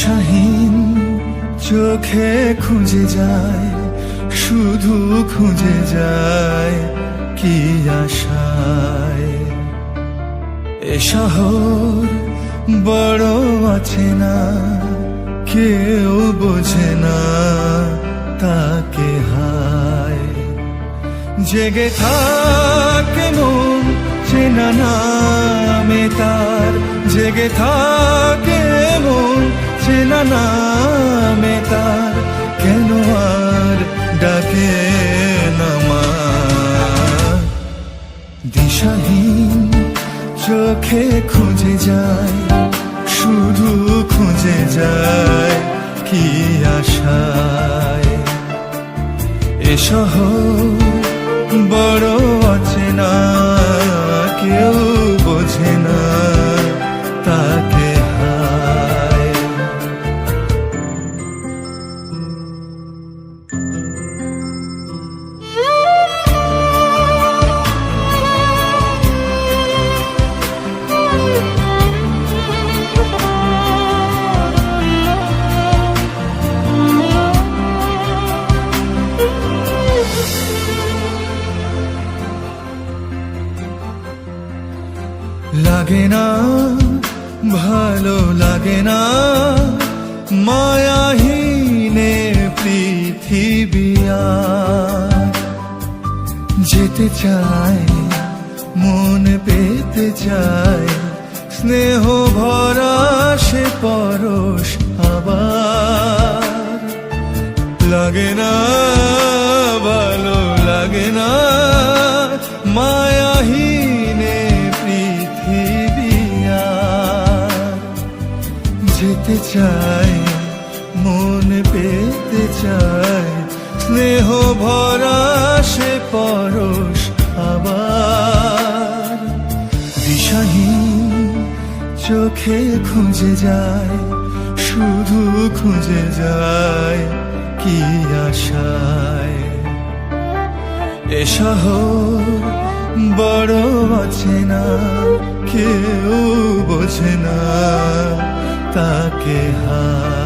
দিশাহীন চোখে খুঁজে যায়, শুধু খুঁজে যায় কি আশায়। এ শহর বড় আছে না, কেউ বোঝে না তাকে হায়। জেগে থাকে মন চেনা নামে তার, জেগে থাকে মন চেনা নামে তার, কেন আর ডাকে না মা। দিশাহীন চোখে খুঁজে যায়, শুধু খুঁজে যায় কি আশায়। এ শহর বড় আছে না, কেউ বোঝে না তাকে হায়। লাগে না ভালো লাগে না মায়াহীনে পৃথিবী আর। যেতে চায় মন পেতে চায়, স্নেহ ভরা সে পরশ আবার। লাগে না ভালো লাগে না মায়াহীনে পৃথিবী আর। যেতে চায় মন পেতে চায়, স্নেহ ভরা সে পরশ আবার। দিশাহীন চোখে খুঁজে যায়, শুধু খুঁজে যায় কি আশায়। এ শহর বড় আছে না, কেউ বোঝে না তাকে হায়।